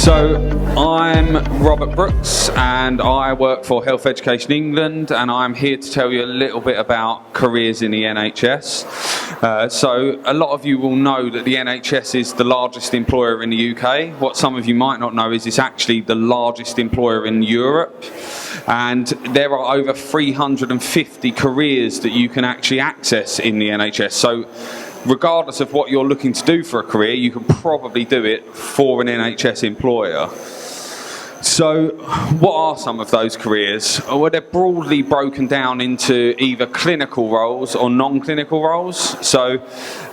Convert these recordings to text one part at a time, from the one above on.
So I'm Robert Brooks and I work for Health Education England, and I'm here to tell you a little bit about careers in the NHS. So a lot of you will know that the NHS is the largest employer in the UK. What some of you might not know is it's actually the largest employer in Europe, and there are over 350 careers that you can actually access in the NHS. So regardless of what you're looking to do for a career, you can probably do it for an NHS employer. So what are some of those careers? Well, they're broadly broken down into either clinical roles or non-clinical roles. So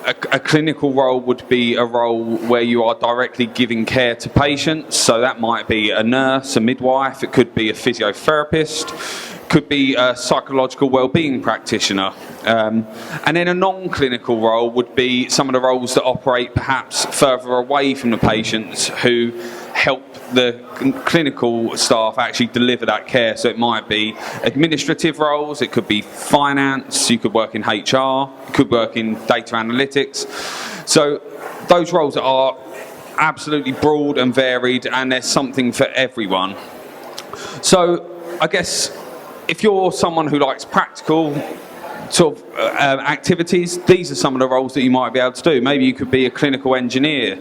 a clinical role would be a role where you are directly giving care to patients. So that might be a nurse, a midwife, it could be a physiotherapist, could be a psychological wellbeing practitioner. And then a non-clinical role would be some of the roles that operate perhaps further away from the patients, who help the clinical staff actually deliver that care. So it might be administrative roles, it could be finance, you could work in HR, you could work in data analytics. So those roles are absolutely broad and varied, and there's something for everyone. So I guess if you're someone who likes practical sort of activities, these are some of the roles that you might be able to do. Maybe you could be a clinical engineer.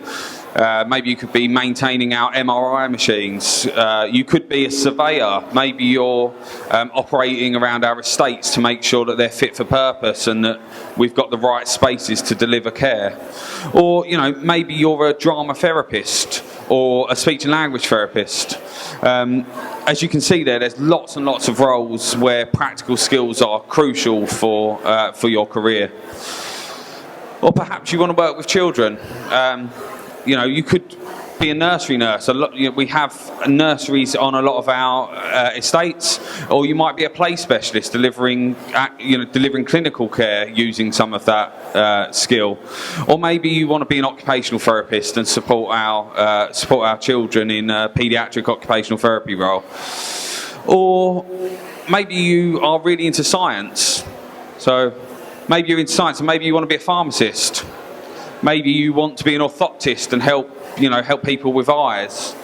Maybe you could be maintaining our MRI machines. You could be a surveyor. Maybe you're operating around our estates to make sure that they're fit for purpose and that we've got the right spaces to deliver care. Or, you know, maybe you're a drama therapist or a speech and language therapist. As you can see there's lots and lots of roles where practical skills are crucial for your career. Or perhaps you want to work with children. You know, you could be a nursery nurse. We have nurseries on a lot of our estates. Or you might be a play specialist delivering clinical care using some of that skill. Or maybe you want to be an occupational therapist and support our children in a paediatric occupational therapy role. Or maybe you are really into science. So maybe you're into science and maybe you want to be a pharmacist. Maybe you want to be an orthoptist and help people with eyes.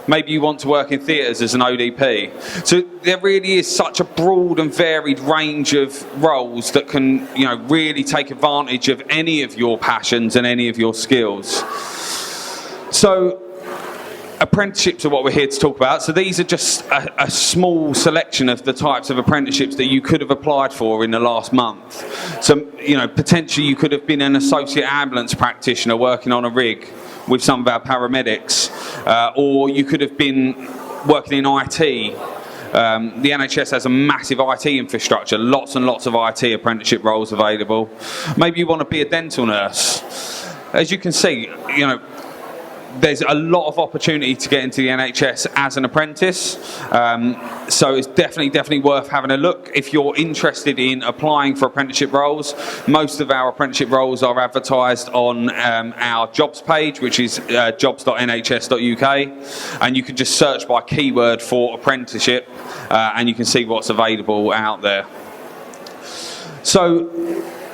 Maybe you want to work in theatres as an ODP. So there really is such a broad and varied range of roles that can, really take advantage of any of your passions and any of your skills. So apprenticeships are what we're here to talk about. So these are just a small selection of the types of apprenticeships that you could have applied for in the last month. So, potentially you could have been an associate ambulance practitioner working on a rig with some of our paramedics, or you could have been working in IT. The NHS has a massive IT infrastructure, lots and lots of IT apprenticeship roles available. Maybe you want to be a dental nurse. As you can see, there's a lot of opportunity to get into the NHS as an apprentice, so it's definitely worth having a look. If you're interested in applying for apprenticeship roles, most of our apprenticeship roles are advertised on our jobs page, which is jobs.nhs.uk, and you can just search by keyword for apprenticeship and you can see what's available out there. So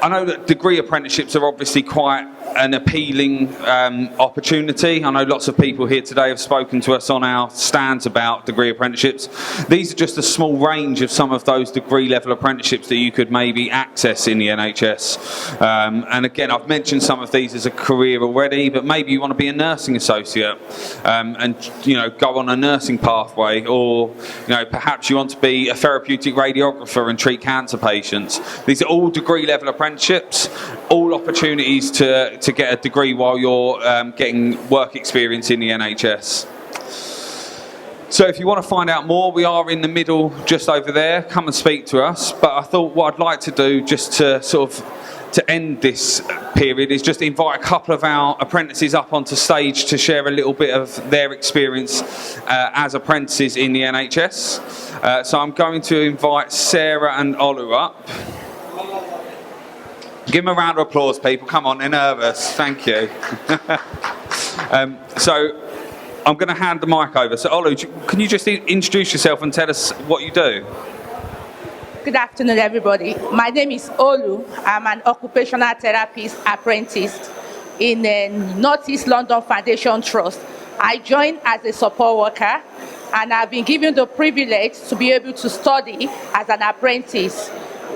I know that degree apprenticeships are obviously quite an appealing opportunity. I know lots of people here today have spoken to us on our stands about degree apprenticeships. These are just a small range of some of those degree level apprenticeships that you could maybe access in the NHS. And again, I've mentioned some of these as a career already, but maybe you want to be a nursing associate and go on a nursing pathway, or perhaps you want to be a therapeutic radiographer and treat cancer patients. These are all degree level apprenticeships, all opportunities to get a degree while you're getting work experience in the NHS. So if you want to find out more, we are in the middle just over there. Come and speak to us. But I thought what I'd like to do, just to to end this period, is just invite a couple of our apprentices up onto stage to share a little bit of their experience as apprentices in the NHS. So I'm going to invite Sarah and Olu up. Give them a round of applause, people. Come on, they're nervous. Thank you. So I'm going to hand the mic over. So Olu, can you just introduce yourself and tell us what you do? Good afternoon, everybody. My name is Olu. I'm an occupational therapist apprentice in the North East London Foundation Trust, I joined as a support worker, and I've been given the privilege to be able to study as an apprentice.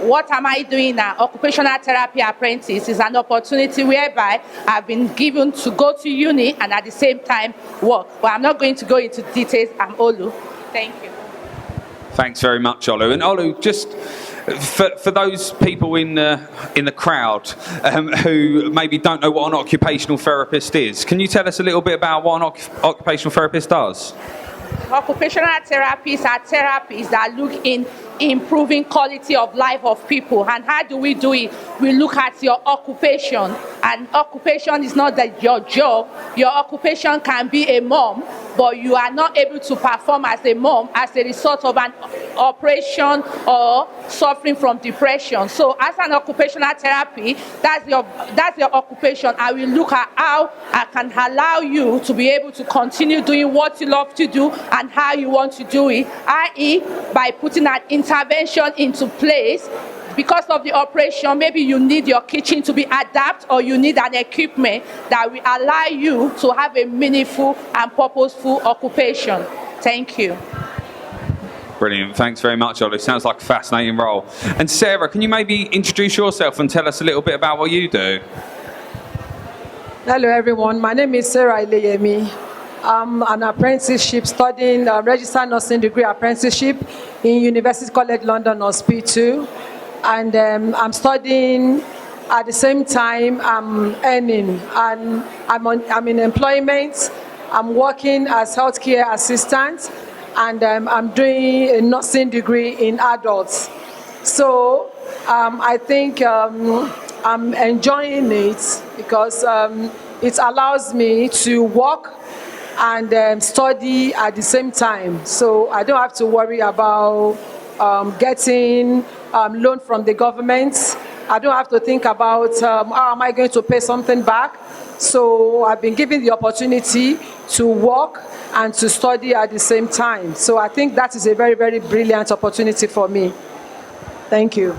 What am I doing now? Occupational therapy apprentice is an opportunity whereby I've been given to go to uni and at the same time work. But I'm not going to go into details. I'm Olu. Thank you. Thanks very much, Olu. And Olu, just for those people in the crowd who maybe don't know what an occupational therapist is, can you tell us a little bit about what an occupational therapist does? Occupational therapists are therapists that look in improving quality of life of people. And how do we do it? We look at your occupation, and occupation is not that your job. Your occupation can be a mom, but you are not able to perform as a mom as a result of an operation or suffering from depression. So as an occupational therapy, that's your occupation. I will look at how I can allow you to be able to continue doing what you love to do and how you want to do it, i.e. by putting an intervention into place. Because of the operation, maybe you need your kitchen to be adapted, or you need an equipment that will allow you to have a meaningful and purposeful occupation. Thank you. Brilliant. Thanks very much, Olu. Sounds like a fascinating role. And Sarah, can you maybe introduce yourself and tell us a little bit about what you do? Hello, everyone. My name is Sarah Aliyami. I'm an apprenticeship studying registered nursing degree apprenticeship in University College London Hospital. And I'm studying at the same time I'm earning, and I'm in employment. I'm working as healthcare assistant, and I'm doing a nursing degree in adults. So I think I'm enjoying it because it allows me to work and study at the same time. So I don't have to worry about getting loan from the government. I don't have to think about how am I going to pay something back. So I've been given the opportunity to work and to study at the same time. So I think that is a very, very brilliant opportunity for me. Thank you.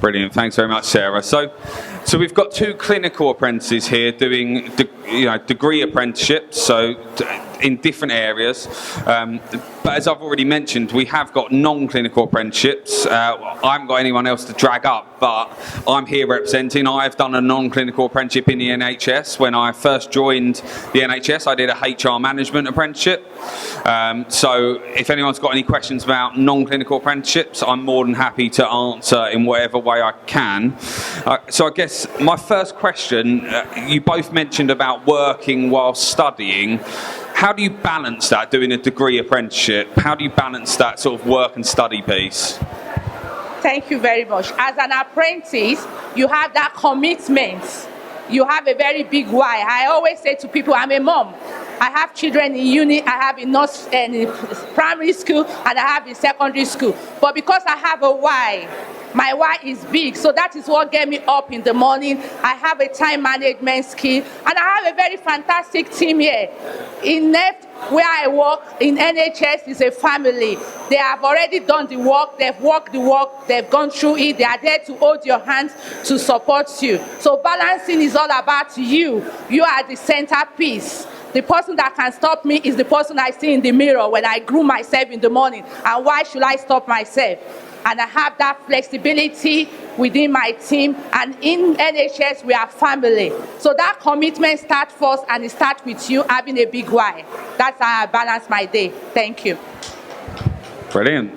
Brilliant. Thanks very much, Sarah. So we've got two clinical apprentices here doing degree apprenticeships, so in different areas. But as I've already mentioned, we have got non-clinical apprenticeships. I haven't got anyone else to drag up, but I'm here representing. I've done a non-clinical apprenticeship in the NHS. When I first joined the NHS, I did a HR management apprenticeship. So if anyone's got any questions about non-clinical apprenticeships, I'm more than happy to answer in whatever way I can. So I guess my first question, you both mentioned about working while studying. How do you balance that, doing a degree apprenticeship? How do you balance that sort of work and study piece? Thank you very much. As an apprentice, you have that commitment. You have a very big why. I always say to people, I'm a mom. I have children in uni, I have in primary school, and I have in secondary school. But because I have a why, my why is big, so that is what gets me up in the morning. I have a time management skill, and I have a very fantastic team here. In NEFT, where I work, in NHS, is a family. They have already done the work, they've worked the work, they've gone through it, they are there to hold your hands, to support you. So balancing is all about you. You are the centerpiece. The person that can stop me is the person I see in the mirror when I groom myself in the morning. And why should I stop myself? And I have that flexibility within my team. And in NHS, we are family. So that commitment starts first, and it starts with you having a big why. That's how I balance my day. Thank you. Brilliant.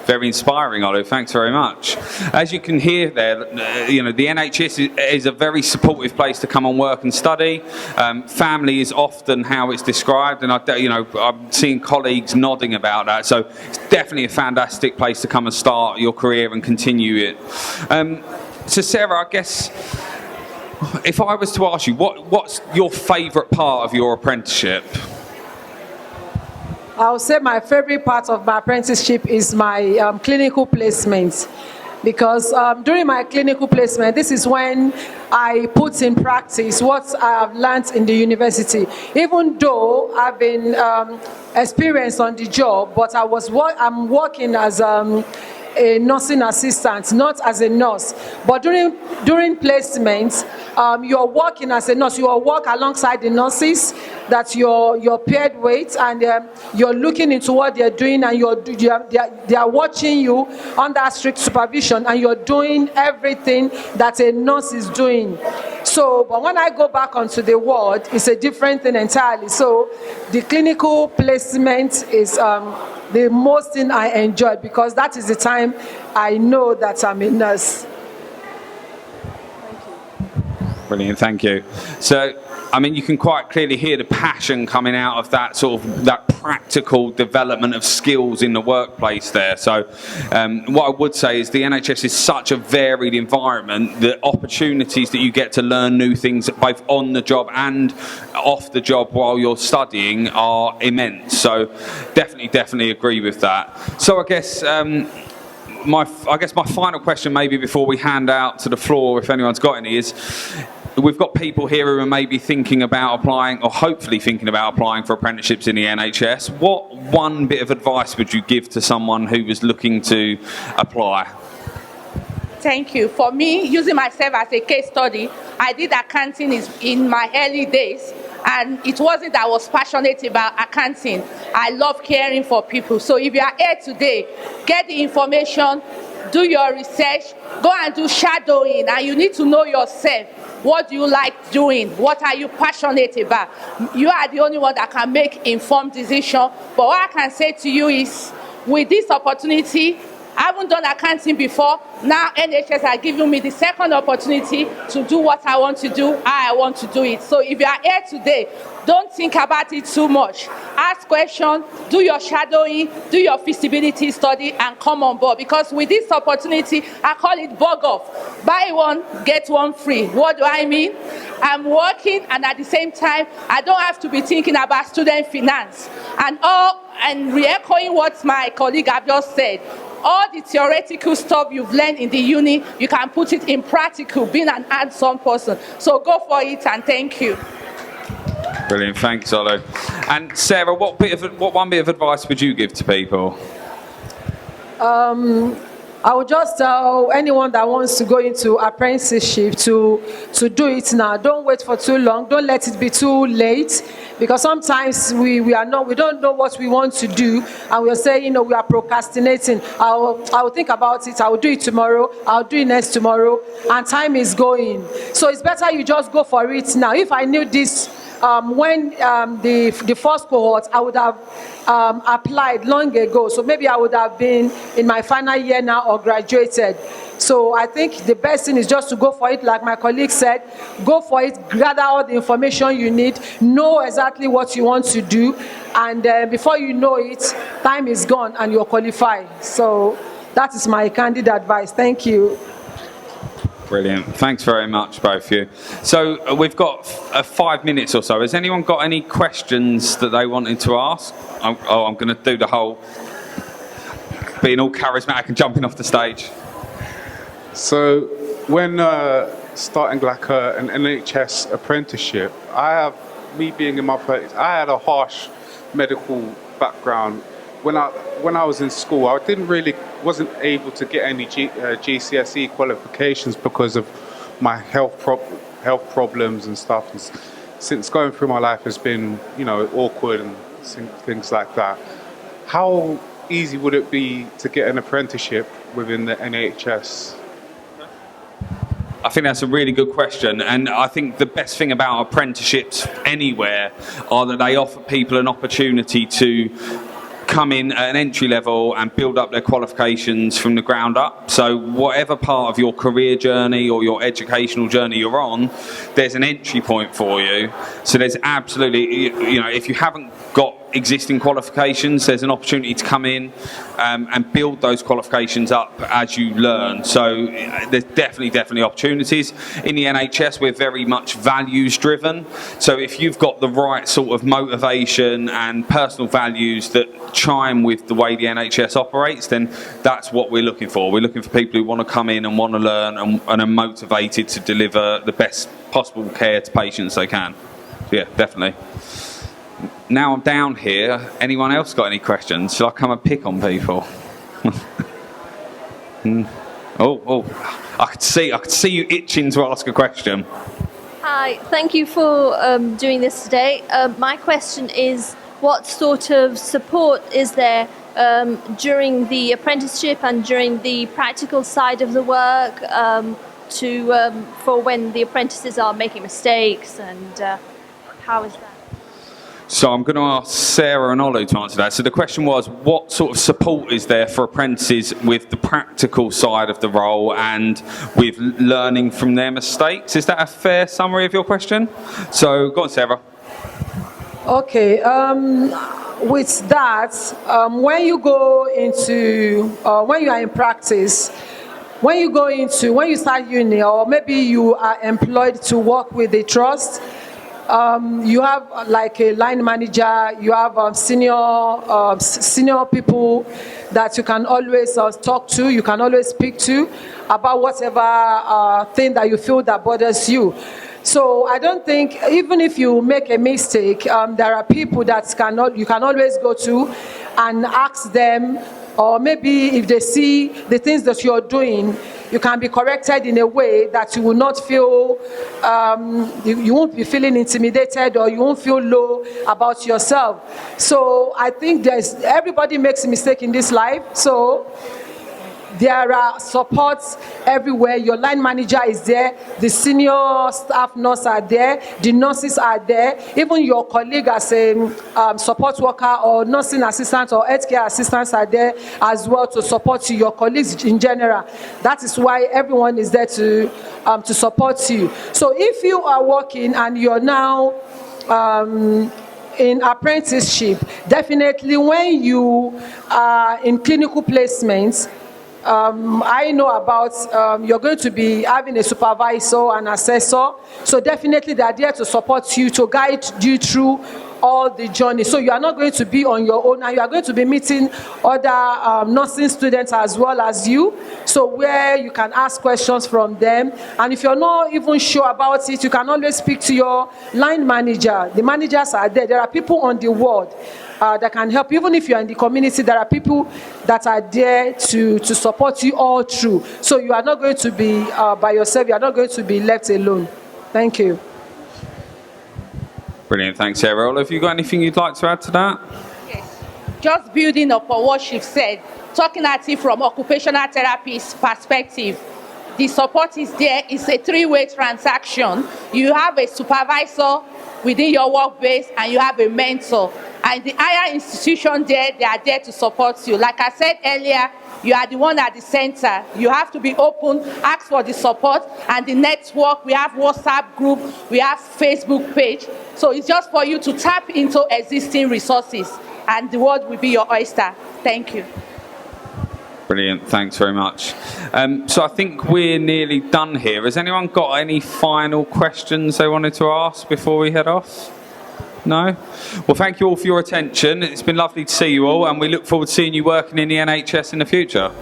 Very inspiring, Olu. Thanks very much. As you can hear there, the NHS is a very supportive place to come and work and study. Family is often how it's described, and I'm seeing colleagues nodding about that. So it's definitely a fantastic place to come and start your career and continue it. So Sarah, I guess if I was to ask you, what's your favourite part of your apprenticeship? I would say my favorite part of my apprenticeship is my clinical placement, because during my clinical placement, this is when I put in practice what I have learned in the university. Even though I've been experienced on the job, but I'm working as a nursing assistant, not as a nurse. But during placement, you're working as a nurse. You will work alongside the nurses, that you're paired with, and you're looking into what they're doing, and they are watching you under strict supervision, and you're doing everything that a nurse is doing. So, but when I go back onto the ward, it's a different thing entirely. So the clinical placement is the most thing I enjoy, because that is the time I know that I'm a nurse. Brilliant, thank you. So, I mean, you can quite clearly hear the passion coming out of that sort of that practical development of skills in the workplace there. So, what I would say is the NHS is such a varied environment. The opportunities that you get to learn new things both on the job and off the job while you're studying are immense. So, definitely agree with that. So, I guess. My final question, maybe before we hand out to the floor, if anyone's got any, is we've got people here who are maybe thinking about applying, or hopefully thinking about applying for apprenticeships in the NHS. What one bit of advice would you give to someone who was looking to apply? Thank you. For me, using myself as a case study, I did accounting in my early days, and it wasn't that I was passionate about accounting. I love caring for people. So if you are here today, get the information, do your research, go and do shadowing, and you need to know yourself. What do you like doing? What are you passionate about? You are the only one that can make informed decision. But what I can say to you is, with this opportunity, I haven't done accounting before. Now NHS are giving me the second opportunity to do what I want to do, how I want to do it. So if you are here today, don't think about it too much. Ask questions, do your shadowing, do your feasibility study, and come on board. Because with this opportunity, I call it bug off. Buy one, get one free. What do I mean? I'm working, and at the same time, I don't have to be thinking about student finance. And re-echoing what my colleague have just said, all the theoretical stuff you've learned in the uni, you can put it in practical, being an hands-on person. So go for it, and thank you. Brilliant, thanks, Olu. And Sarah, what one bit of advice would you give to people? I would just tell anyone that wants to go into apprenticeship to do it now. Don't wait for too long. Don't let it be too late, because sometimes we don't know what we want to do, and we'll say, we are procrastinating. I'll think about it. I'll do it tomorrow. I'll do it next tomorrow, and time is going. So it's better you just go for it now. If I knew this when the first cohort, I would have applied long ago. So maybe I would have been in my final year now or graduated. So I think the best thing is just to go for it. Like my colleague said, go for it, gather all the information you need, know exactly what you want to do, and before you know it, time is gone and you're qualified. So that is my candid advice. Thank you. Brilliant. Thanks very much, both of you. So we've got 5 minutes or so. Has anyone got any questions that they wanted to ask? I'm going to do the whole being all charismatic and jumping off the stage. So when starting like an NHS apprenticeship, me being in my 30s, I had a harsh medical background. When I was in school, I wasn't able to get any GCSE qualifications because of my health problems and stuff. And since going through my life has been, awkward and things like that. How easy would it be to get an apprenticeship within the NHS? I think that's a really good question, and I think the best thing about apprenticeships anywhere are that they offer people an opportunity to come in at an entry level and build up their qualifications from the ground up. So whatever part of your career journey or your educational journey you're on, there's an entry point for you. So there's absolutely, if you haven't got existing qualifications, there's an opportunity to come in and build those qualifications up as you learn. So there's definitely opportunities. In the NHS, we're very much values driven. So if you've got the right sort of motivation and personal values that chime with the way the NHS operates, then that's what we're looking for. We're looking for people who want to come in and want to learn and are motivated to deliver the best possible care to patients they can. So yeah, definitely. Now I'm down here, anyone else got any questions? Shall I come and pick on people? I could see you itching to ask a question. Hi, thank you for doing this today. My question is, what sort of support is there during the apprenticeship and during the practical side of the work for when the apprentices are making mistakes, and how is that? So I'm going to ask Sarah and Olu to answer that. So the question was, what sort of support is there for apprentices with the practical side of the role and with learning from their mistakes? Is that a fair summary of your question? So go on, Sarah. Okay, with that, when you go into, when you are in practice, when you start uni, or maybe you are employed to work with a trust, you have like a line manager, you have senior people that you can always talk to, you can always speak to about whatever thing that you feel that bothers you. So I don't think, even if you make a mistake, there are people that you can always go to and ask them, or maybe if they see the things that you're doing, you can be corrected in a way that you will not feel, you won't be feeling intimidated, or you won't feel low about yourself. So I think everybody makes a mistake in this life. So there are supports everywhere. Your line manager is there, the senior staff nurse are there, the nurses are there, even your colleague as a support worker or nursing assistant or healthcare assistants are there as well to support you, your colleagues in general. That is why everyone is there to support you. So if you are working and you're now in apprenticeship, definitely when you are in clinical placements, I know about you're going to be having a supervisor and assessor, so definitely they are there to support you, to guide you through all the journey. So you are not going to be on your own, and you are going to be meeting other nursing students as well as you, so where you can ask questions from them. And if you're not even sure about it, you can always speak to your line manager. The managers are there. There are people on the ward that can help. Even if you're in the community, there are people that are there to support you all through. So you are not going to be by yourself. You are not going to be left alone. Thank you. Brilliant, thanks, Sarah. Have you got anything you'd like to add to that? Yes. Just building up on what she said, talking at it from occupational therapist perspective. The support is there. It's a three-way transaction. You have a supervisor within your workplace, and you have a mentor. And the higher institution there, they are there to support you. Like I said earlier, you are the one at the center. You have to be open, ask for the support, and the network. We have WhatsApp group, we have Facebook page. So it's just for you to tap into existing resources, and the world will be your oyster. Thank you. Brilliant, thanks very much. So I think we're nearly done here. Has anyone got any final questions they wanted to ask before we head off? No? Well, thank you all for your attention. It's been lovely to see you all, and we look forward to seeing you working in the NHS in the future.